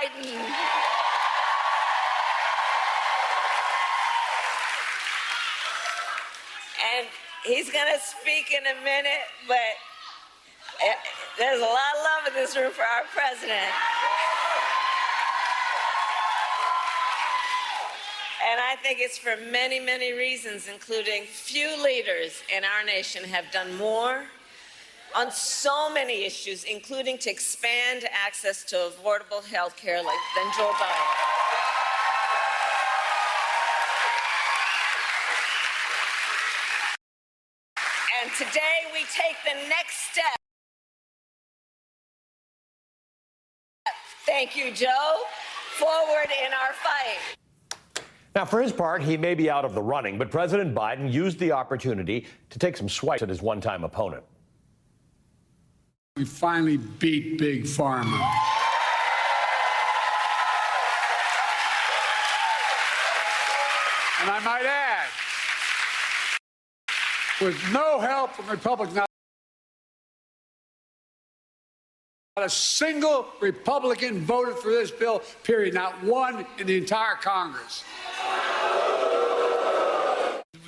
Biden. And he's going to speak in a minute, but there's a lot of love in this room for our president. And I think it's for many, many reasons, including few leaders in our nation have done more on so many issues, including to expand access to affordable health care than Joe Biden. And today we take the next step. Thank you, Joe. Forward in our fight. Now, for his part, he may be out of the running, but President Biden used the opportunity to take some swipes at his one-time opponent. We finally beat Big Pharma. And I might add, with no help from Republicans, not a single Republican voted for this bill, period. Not one in the entire Congress.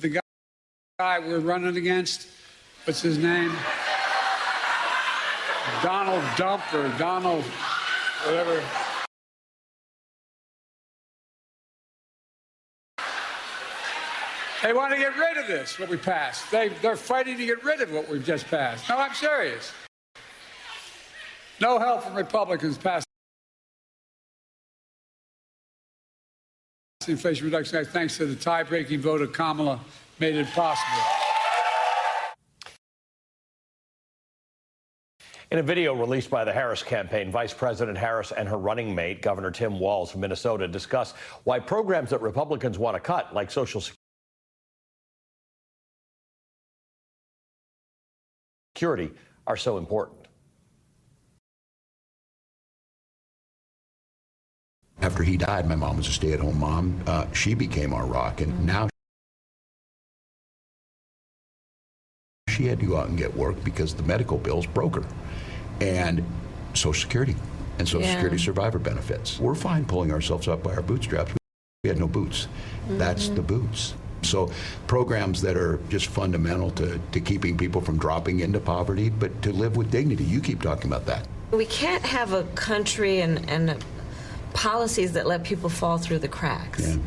The guy we're running against, what's his name? Donald Dump or Donald whatever. They want to get rid of this, what we passed. They're fighting to get rid of what we've just passed. No, I'm serious. No help from Republicans passed the Inflation Reduction Act, thanks to the tie-breaking vote of Kamala, made it possible. In a video released by the Harris campaign, Vice President Harris and her running mate, Governor Tim Walz from Minnesota, discuss why programs that Republicans want to cut, like Social Security, are so important. After he died, my mom was a stay-at-home mom. She became our rock, and now she had to go out and get work because the medical bills broke her. And Social Security and Social Security survivor benefits. We're fine pulling ourselves up by our bootstraps. We had no boots. That's the boots. So programs that are just fundamental to keeping people from dropping into poverty, but to live with dignity. You keep talking about that. We can't have a country and policies that let people fall through the cracks. Yeah.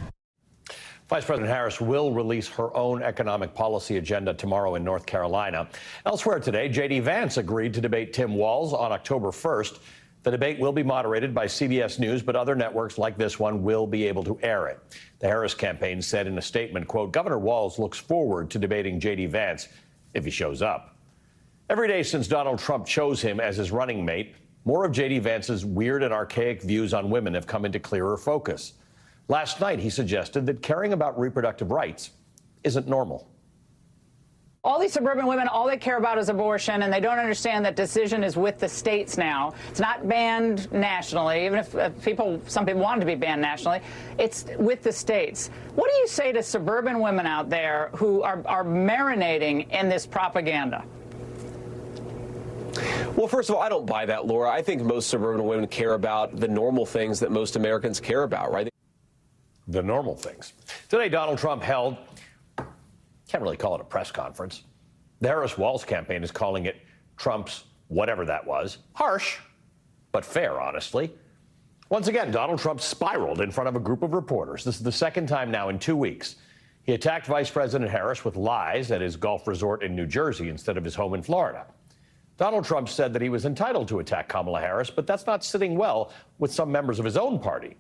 Vice President Harris will release her own economic policy agenda tomorrow in North Carolina. Elsewhere today, J.D. Vance agreed to debate Tim Walz on October 1st. The debate will be moderated by CBS News, but other networks like this one will be able to air it. The Harris campaign said in a statement, quote, Governor Walz looks forward to debating J.D. Vance if he shows up. Every day since Donald Trump chose him as his running mate, more of J.D. Vance's weird and archaic views on women have come into clearer focus. Last night, he suggested that caring about reproductive rights isn't normal. All these suburban women, all they care about is abortion, and they don't understand that decision is with the states now. It's not banned nationally, even if some people want it to be banned nationally. It's with the states. What do you say to suburban women out there who are marinating in this propaganda? Well, first of all, I don't buy that, Laura. I think most suburban women care about the normal things that most Americans care about, right? The normal things. Today, Donald Trump held, can't really call it a press conference. The Harris-Walz campaign is calling it Trump's whatever that was. Harsh, but fair, honestly. Once again, Donald Trump spiraled in front of a group of reporters. This is the second time now in 2 weeks. He attacked Vice President Harris with lies at his golf resort in New Jersey instead of his home in Florida. Donald Trump said that he was entitled to attack Kamala Harris, but that's not sitting well with some members of his own party.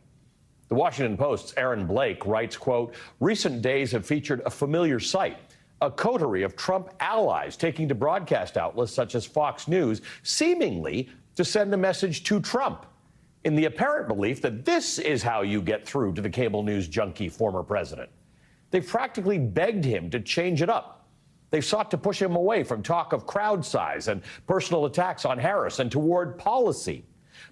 The Washington Post's Aaron Blake writes, quote, recent days have featured a familiar sight, a coterie of Trump allies taking to broadcast outlets such as Fox News, seemingly to send a message to Trump in the apparent belief that this is how you get through to the cable news junkie former president. They've practically begged him to change it up. They've sought to push him away from talk of crowd size and personal attacks on Harris and toward policy.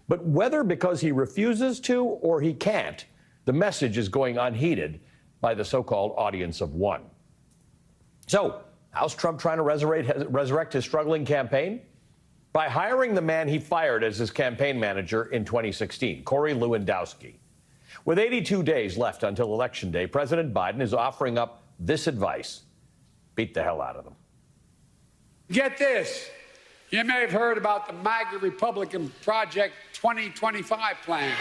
But whether because he refuses to or he can't, the message is going unheeded by the so-called audience of one. So, how's Trump trying to resurrect his struggling campaign? by hiring the man he fired as his campaign manager in 2016, Corey Lewandowski. With 82 days left until Election Day, President Biden is offering up this advice: beat the hell out of them. Get this. You may have heard about the MAGA Republican Project 2025 plan.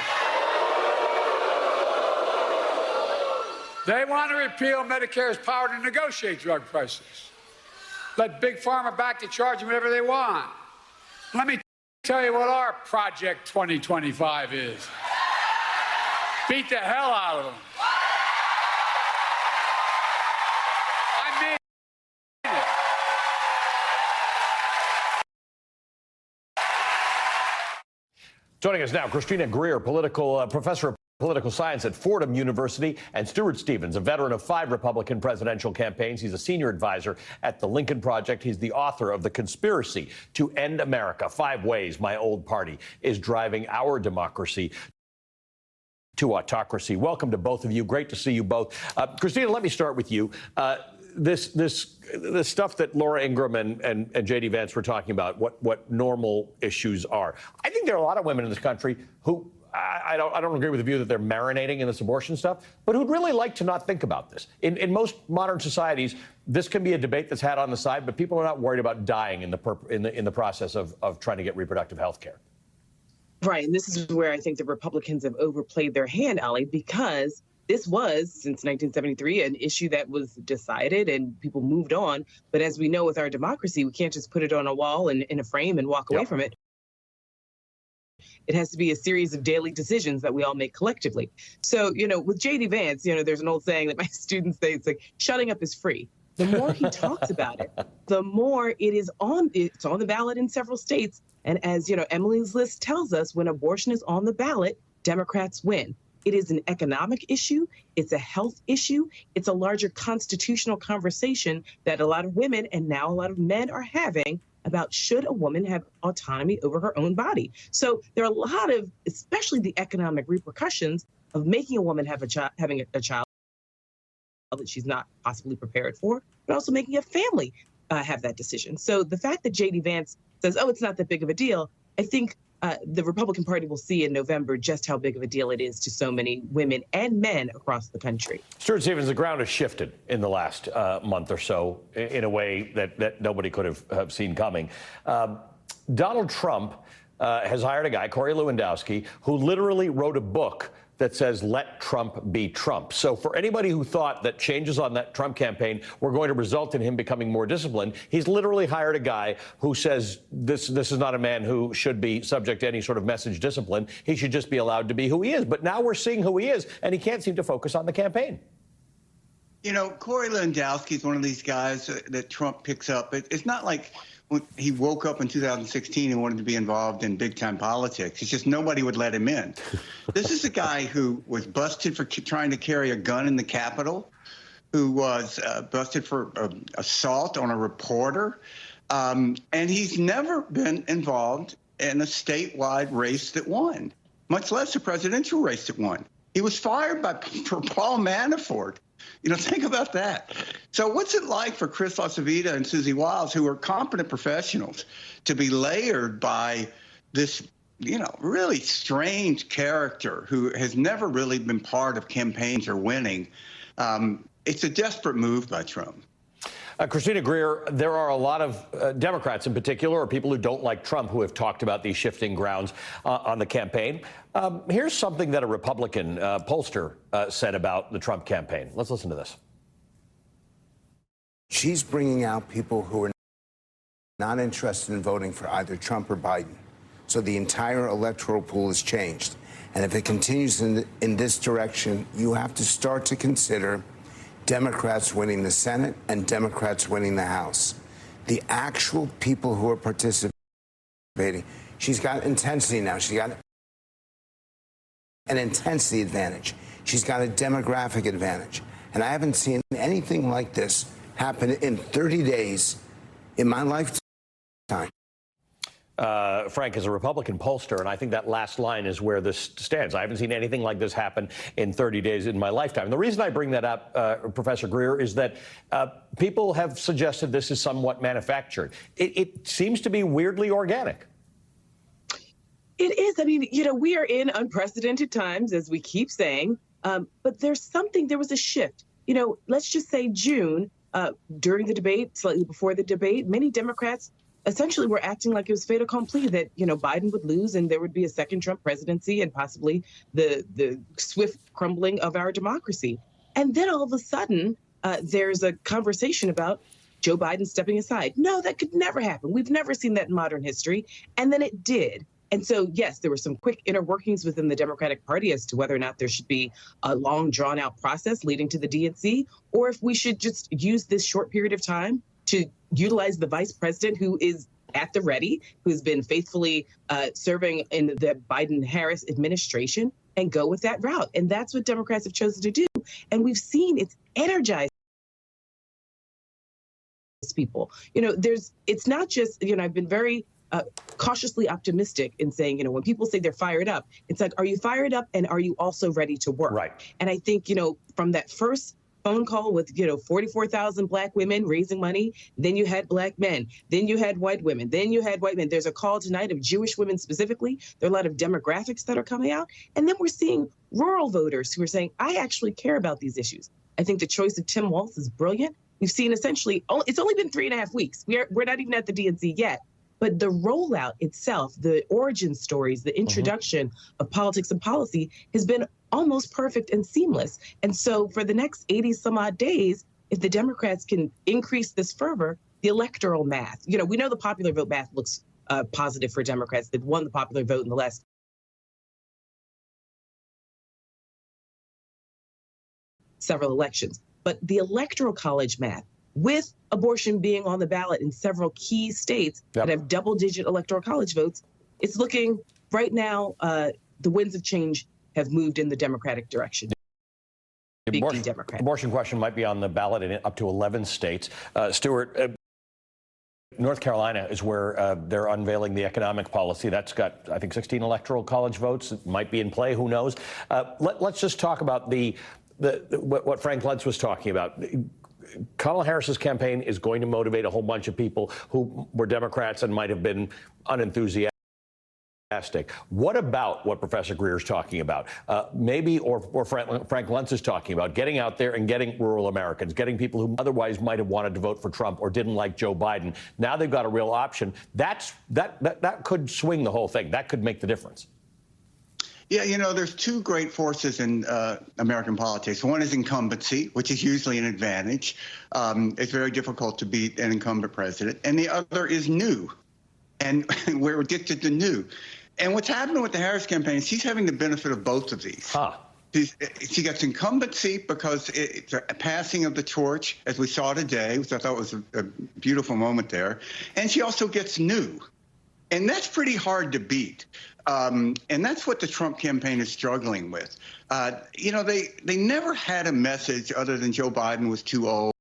They want to repeal Medicare's power to negotiate drug prices. Let Big Pharma back to charging whatever they want. Let me tell you what our Project 2025 is. Beat the hell out of them. I mean it. Joining us now, Christina Greer, professor of political science at Fordham University, and Stuart Stevens, a veteran of 5 Republican presidential campaigns. He's a senior advisor at the Lincoln Project. He's the author of The Conspiracy to End America: 5 Ways My Old Party is Driving Our Democracy to Autocracy. Welcome to both of you. Great to see you both. Christina, let me start with you. This stuff that Laura Ingraham and J.D. Vance were talking about, what normal issues are. I think there are a lot of women in this country who, I don't agree with the view that they're marinating in this abortion stuff, but who'd really like to not think about this. In most modern societies, this can be a debate that's had on the side, but people are not worried about dying in the process of trying to get reproductive health care. Right, and this is where I think the Republicans have overplayed their hand, Ali, because this was, since 1973, an issue that was decided and people moved on. But as we know with our democracy, we can't just put it on a wall and in a frame and walk away from it. It has to be a series of daily decisions that we all make collectively. So, with J.D. Vance, there's an old saying that my students say, it's like, shutting up is free. The more he talks about it, the more it's on the ballot in several states. And as, Emily's list tells us, when abortion is on the ballot, Democrats win. It is an economic issue. It's a health issue. It's a larger constitutional conversation that a lot of women and now a lot of men are having about should a woman have autonomy over her own body. So there are a lot of, especially the economic repercussions of making a woman have having a child that she's not possibly prepared for, but also making a family have that decision. So the fact that J.D. Vance says, oh, it's not that big of a deal, I think the Republican Party will see in November just how big of a deal it is to so many women and men across the country. Stuart Stevens, the ground has shifted in the last month or so in a way that nobody could have seen coming. Donald Trump has hired a guy, Corey Lewandowski, who literally wrote a book that says, let Trump be Trump. So for anybody who thought that changes on that Trump campaign were going to result in him becoming more disciplined, he's literally hired a guy who says this is not a man who should be subject to any sort of message discipline. He should just be allowed to be who he is. But now we're seeing who he is, and he can't seem to focus on the campaign. Corey Lewandowski is one of these guys that Trump picks up. It's not like when he woke up in 2016 and wanted to be involved in big-time politics. It's just nobody would let him in. This is a guy who was busted for trying to carry a gun in the Capitol, who was busted for assault on a reporter, and he's never been involved in a statewide race that won, much less a presidential race that won. He was fired for Paul Manafort. Think about that. So what's it like for Chris LaCivita and Susie Wiles, who are competent professionals, to be layered by this, really strange character who has never really been part of campaigns or winning? It's a desperate move by Trump. Christina Greer, there are a lot of Democrats in particular, or people who don't like Trump, who have talked about these shifting grounds on the campaign. Here's something that a Republican pollster said about the Trump campaign. Let's listen to this. She's bringing out people who are not interested in voting for either Trump or Biden. So the entire electoral pool has changed. And if it continues in this direction, you have to start to consider Democrats winning the Senate and Democrats winning the House. The actual people who are participating, she's got intensity now. She's got an intensity advantage. She's got a demographic advantage. And I haven't seen anything like this happen in 30 days in my lifetime. Frank is a Republican pollster, and I think that last line is where this stands. I haven't seen anything like this happen in 30 days in my lifetime. And the reason I bring that up, Professor Greer, is that people have suggested this is somewhat manufactured. It seems to be weirdly organic. It is. I mean, we are in unprecedented times, as we keep saying, but there was a shift. Let's just say June, during the debate, slightly before the debate, many Democrats essentially were acting like it was fait accompli that, Biden would lose and there would be a second Trump presidency and possibly the swift crumbling of our democracy. And then all of a sudden, there's a conversation about Joe Biden stepping aside. No, that could never happen. We've never seen that in modern history. And then it did. And so, yes, there were some quick inner workings within the Democratic Party as to whether or not there should be a long, drawn-out process leading to the DNC, or if we should just use this short period of time to utilize the vice president who is at the ready, who's been faithfully serving in the Biden-Harris administration, and go with that route. And that's what Democrats have chosen to do. And we've seen it's energized people. It's not just, I've been very cautiously optimistic in saying, when people say they're fired up, it's like, are you fired up and are you also ready to work? Right. And I think, from that first phone call with, 44,000 Black women raising money, then you had Black men, then you had white women, then you had white men. There's a call tonight of Jewish women specifically. There are a lot of demographics that are coming out. And then we're seeing rural voters who are saying, I actually care about these issues. I think the choice of Tim Walz is brilliant. We've seen essentially, it's only been 3.5 weeks. We're not even at the DNC yet. But the rollout itself, the origin stories, the introduction of politics and policy has been almost perfect and seamless. And so for the next 80 some odd days, if the Democrats can increase this fervor, the electoral math, we know the popular vote math looks positive for Democrats. They've won the popular vote in the last several elections. But the electoral college math, with abortion being on the ballot in several key states that have double-digit electoral college votes, it's looking right now, the winds of change have moved in the Democratic direction. Abortion question might be on the ballot in up to 11 states. Stuart, North Carolina is where they're unveiling the economic policy. That's got, I think, 16 electoral college votes. It might be in play. Who knows? Let's just talk about what Frank Luntz was talking about. Kamala Harris's campaign is going to motivate a whole bunch of people who were Democrats and might have been unenthusiastic. What about what Professor Greer is talking about? Or Frank Luntz is talking about, getting out there and getting rural Americans, getting people who otherwise might have wanted to vote for Trump or didn't like Joe Biden. Now they've got a real option. That could swing the whole thing. That could make the difference. Yeah, there's two great forces in American politics. One is incumbency, which is usually an advantage. It's very difficult to beat an incumbent president. And the other is new. And we're addicted to new. And what's happening with the Harris campaign is she's having the benefit of both of these. She gets incumbency because it's a passing of the torch, as we saw today, which I thought was a beautiful moment there. And she also gets new. And that's pretty hard to beat. And that's what the Trump campaign is struggling with. They never had a message other than Joe Biden was too old.